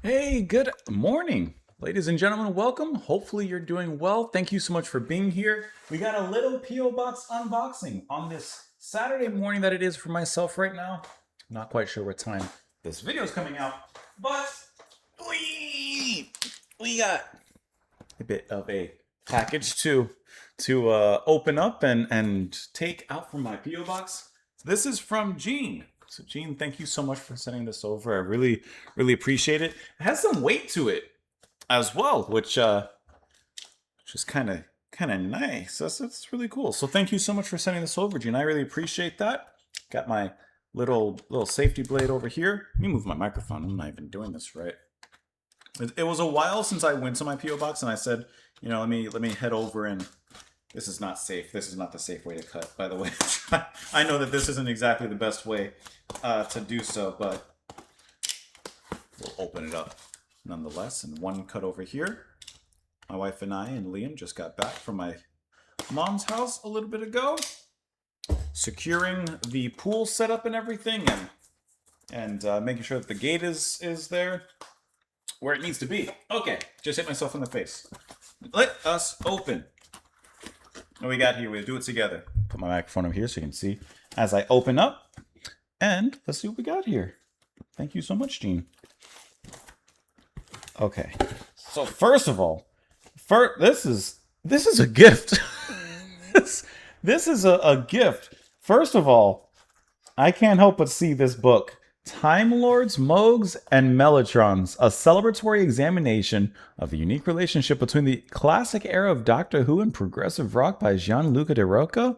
Hey, good morning, ladies and gentlemen. Welcome. Hopefully, you're doing well. Thank you so much for being here. We got a little P.O. Box unboxing on this Saturday morning that it is for myself right now. I'm not quite sure what time this video is coming out, but we got a bit of a package to open up and take out from my P.O. Box. This is from Gene. So Gene, thank you so much for sending this over. I really appreciate it. It has some weight to it as well, which is kind of nice. That's really cool. So thank you so much for sending this over, Gene. I really appreciate that. Got my little safety blade over here. Let me move my microphone. I'm not even doing this right. It was a while since I went to my PO box, and I said, let me head over and. This is not safe. This is not the safe way to cut, by the way. I know that this isn't exactly the best way to do so, but we'll open it up nonetheless. And one cut over here. My wife and I and Liam just got back from my mom's house a little bit ago, securing the pool setup and everything, and making sure that the gate is there where it needs to be. Okay, just hit myself in the face. Let us open. What we got here? We'll do it together. Put my microphone over here so you can see as I open up. And let's see what we got here. Thank you so much, Gene. Okay. So first of all, this is a gift. this is a gift. First of all, I can't help but see this book. Time Lords, Moogs, and Mellotrons, a celebratory examination of the unique relationship between the classic era of Doctor Who and progressive rock by Gianluca De Rocca.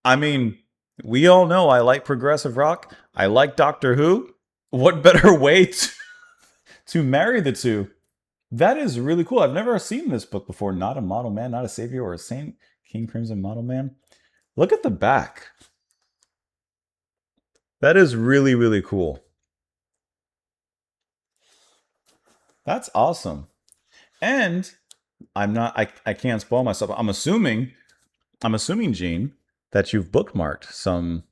I mean, we all know I like progressive rock. I like Doctor Who. What better way to marry the two? That is really cool. I've never seen this book before. Not a Model Man, not a Savior or a Saint. King Crimson Model Man. Look at the back. That is really cool. That's awesome. And I can't spoil myself. I'm assuming, Gene, that you've bookmarked some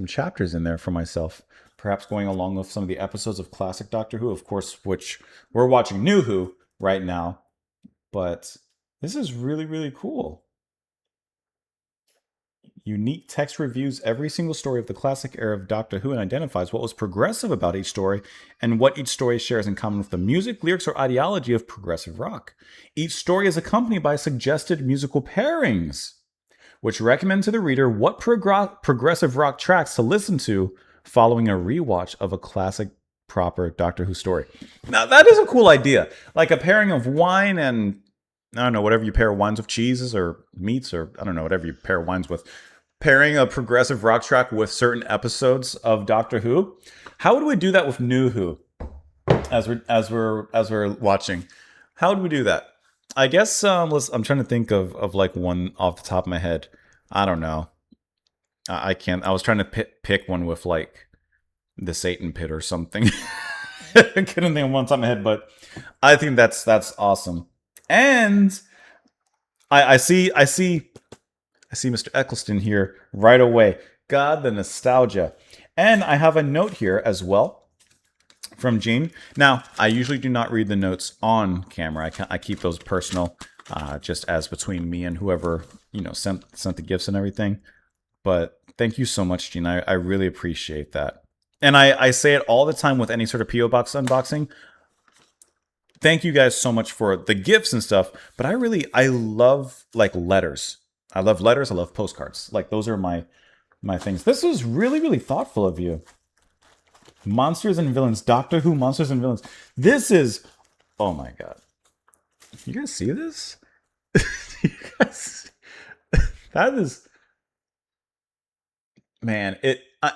chapters in there for myself. Perhaps going along with some of the episodes of classic Doctor Who, of course, which we're watching New Who right now. But this is really cool. Unique text reviews every single story of the classic era of Doctor Who and identifies what was progressive about each story and what each story shares in common with the music, lyrics, or ideology of progressive rock. Each story is accompanied by suggested musical pairings, which recommend to the reader what progressive rock tracks to listen to following a rewatch of a classic proper Doctor Who story. Now, that is a cool idea. Like a pairing of wine and, I don't know, whatever you pair wines with, cheeses or meats, or I don't know, whatever you pair wines with. Pairing a progressive rock track with certain episodes of Doctor Who. How would we do that with New Who as we're watching? How would we do that? I guess I'm trying to think of like one off the top of my head. I don't know. I can't. I was trying to pick one with like the Satan Pit or something. I couldn't think of one on top of my head, but I think that's awesome. And I see Mr. Eccleston here right away. God, the nostalgia. And I have a note here as well from Gene. Now, I usually do not read the notes on camera. I keep those personal, just as between me and whoever sent the gifts and everything. But thank you so much, Gene. I really appreciate that. And I say it all the time with any sort of PO box unboxing. Thank you guys so much for the gifts and stuff. But I love like letters. I love letters. I love postcards. Like those are my things. This was really thoughtful of you. Monsters and Villains, Doctor Who Monsters and Villains. This is, oh my god. You guys see this? You guys, that is, man.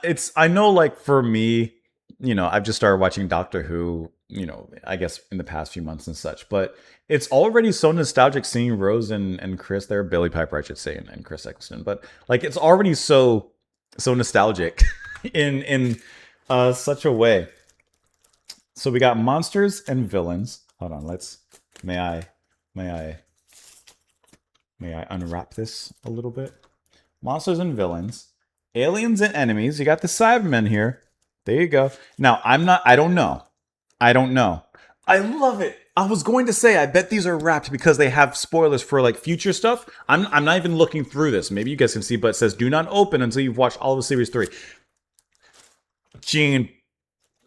It's. I know, like for me, I've just started watching Doctor Who. I guess in the past few months and such, but it's already so nostalgic seeing Rose and Chris there, Billy Piper, I should say, and Chris Eccleston. But like, it's already so nostalgic in such a way. So we got monsters and villains. Hold on, may I may I may I unwrap this a little bit? Monsters and villains, aliens and enemies. You got the Cybermen here. There you go. Now, I don't know. I don't know. I love it. I was going to say, I bet these are wrapped because they have spoilers for like future stuff. I'm not even looking through this. Maybe you guys can see, but it says do not open until you've watched all of series 3. Gene,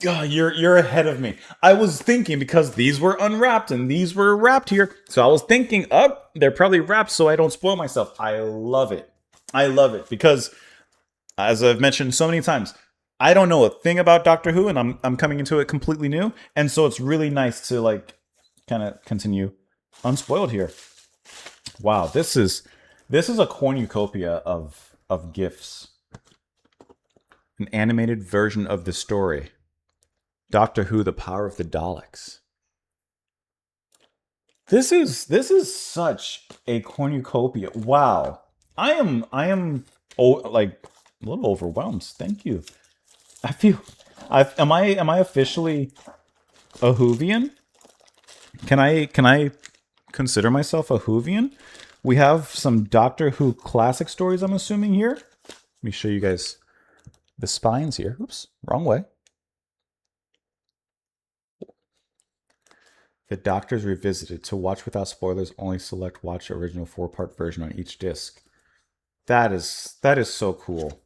you're ahead of me. I was thinking because these were unwrapped and these were wrapped here. So I was thinking, oh, they're probably wrapped so I don't spoil myself. I love it. I love it because, as I've mentioned so many times, I don't know a thing about Doctor Who, and I'm coming into it completely new, and so it's really nice to like kind of continue unspoiled here. Wow, this is a cornucopia of gifts. An animated version of the story. Doctor Who: The Power of the Daleks. This is such a cornucopia. Wow. I am like a little overwhelmed. Thank you. I feel am I officially a Whovian? Can I consider myself a Whovian? We have some Doctor Who classic stories, I'm assuming, here. Let me show you guys the spines here. Oops, wrong way. The Doctors Revisited. To watch without spoilers, only select watch original 4-part version on each disc. That is so cool.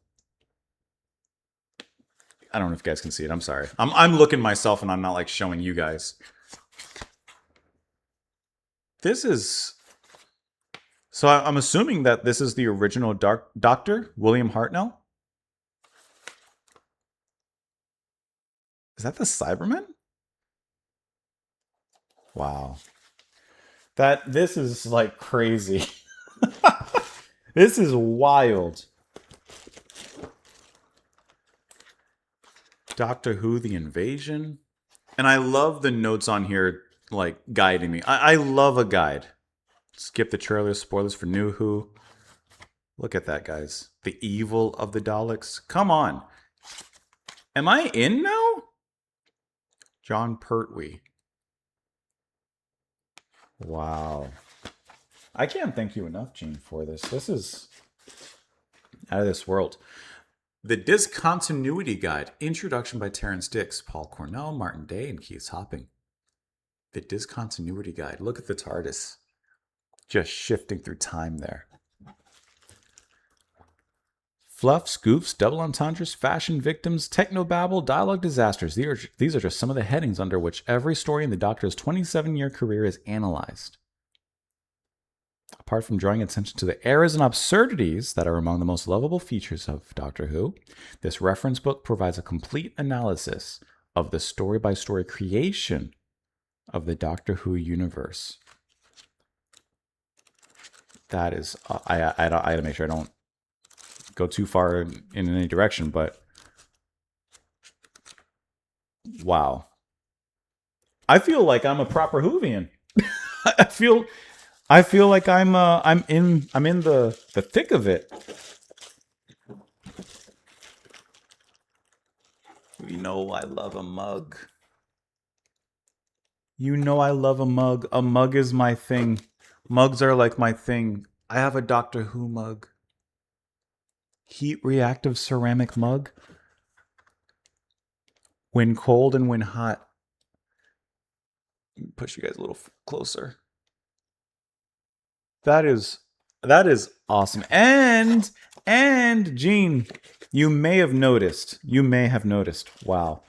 I don't know if you guys can see it. I'm sorry. I'm looking myself and I'm not like showing you guys. This is... So I'm assuming that this is the original Doctor, William Hartnell? Is that the Cyberman? Wow. This is like crazy. This is wild. Doctor Who: The Invasion. And I love the notes on here like guiding me. I love a guide. Skip the trailers, spoilers for New Who. Look at that, guys. The evil of the Daleks. Come on. Am I in now? John Pertwee. Wow. I can't thank you enough, Gene, for this. This is out of this world. The Discontinuity Guide. Introduction by Terrence Dix, Paul Cornell, Martin Day, and Keith Topping. The Discontinuity Guide. Look at the TARDIS. Just shifting through time there. Fluffs, goofs, double entendres, fashion victims, technobabble, dialogue disasters. These are just some of the headings under which every story in the Doctor's 27-year career is analyzed. Apart from drawing attention to the errors and absurdities that are among the most lovable features of Doctor Who, this reference book provides a complete analysis of the story-by-story creation of the Doctor Who universe. That is, I had to make sure I don't go too far in any direction, but wow. I feel like I'm a proper Whovian. I feel like I'm in the thick of it. You know I love a mug. You know I love a mug. A mug is my thing. Mugs are like my thing. I have a Doctor Who mug. Heat reactive ceramic mug. When cold and when hot. Push you guys a little closer. That is awesome. And Gene, you may have noticed, wow,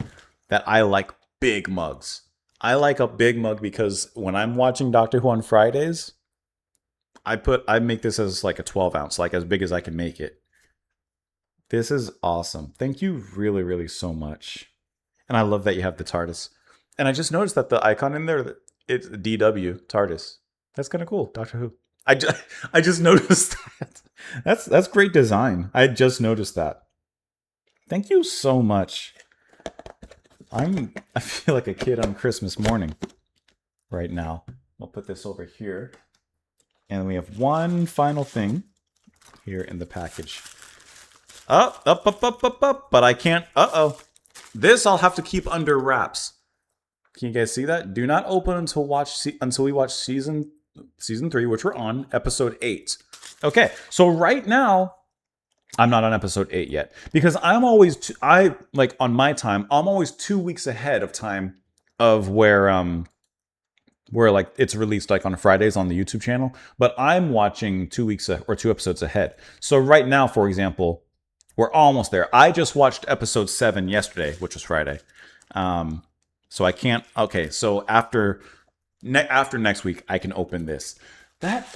that I like big mugs. I like a big mug because when I'm watching Doctor Who on Fridays, I make this as like a 12 ounce, like as big as I can make it. This is awesome. Thank you really, really so much. And I love that you have the TARDIS. And I just noticed that the icon in there, it's DW, TARDIS. That's kind of cool, Doctor Who. I just noticed that. That's great design. I just noticed that. Thank you so much. I feel like a kid on Christmas morning right now. We'll put this over here. And we have one final thing here in the package. Up. But I can't. Uh-oh. This I'll have to keep under wraps. Can you guys see that? Do not open until we watch season 3, which we're on, episode 8. Okay, so right now, I'm not on episode 8 yet because I'm always I like on my time. I'm always 2 weeks ahead of time of where like it's released like on Fridays on the YouTube channel. But I'm watching 2 weeks or 2 episodes ahead. So right now, for example, we're almost there. I just watched episode 7 yesterday, which was Friday. Um, so I can't. Okay, so after next week, I can open this. That.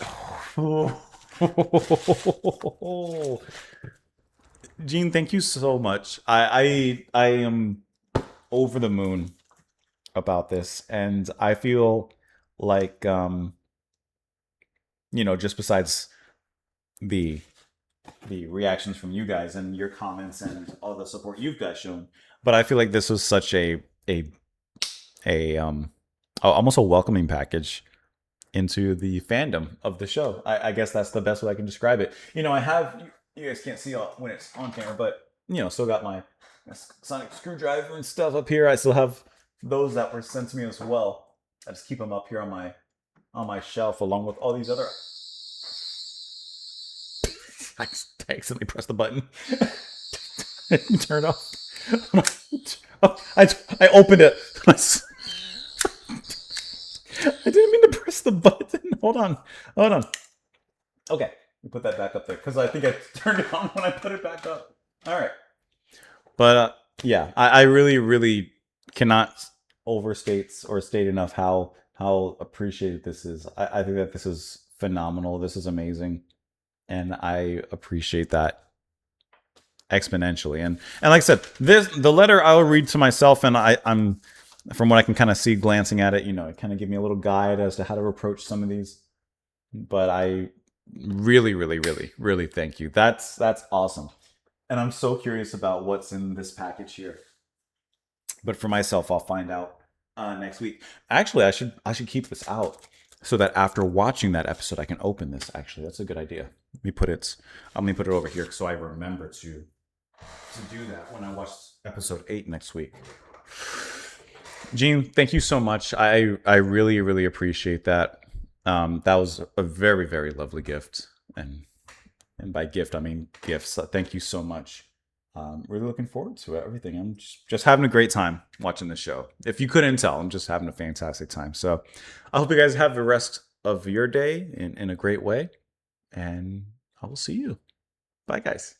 Gene, thank you so much. I am over the moon about this, and I feel like just besides the reactions from you guys and your comments and all the support you guys shown, but I feel like this was such a almost a welcoming package into the fandom of the show. I guess that's the best way I can describe it. I have you guys can't see when it's on camera, but still got my sonic screwdriver and stuff up here. I still have those that were sent to me as well. I just keep them up here on my shelf along with all these other. I accidentally pressed the button. Turn off. I opened it. I didn't mean to press the button. Hold on. Okay, we put that back up there because I think I turned it on when I put it back up. All right, but yeah, I really, really cannot overstate or state enough how appreciated this is. I think that this is phenomenal. This is amazing, and I appreciate that exponentially. And like I said, the letter I will read to myself, and I'm from what I can kind of see glancing at it, it kind of give me a little guide as to how to approach some of these. But I really, really, really, really thank you. That's awesome. And I'm so curious about what's in this package here. But for myself, I'll find out next week. Actually, I should keep this out so that after watching that episode, I can open this. Actually, that's a good idea. Let me put it over here so I remember to do that when I watch episode 8 next week. Gene, thank you so much. I really, really appreciate that. That was a very, very lovely gift, and by gift I mean gifts. Thank you so much. Really looking forward to everything. I'm just having a great time watching this show. If you couldn't tell, I'm just having a fantastic time. So I hope you guys have the rest of your day in a great way, and I will see you. Bye, guys.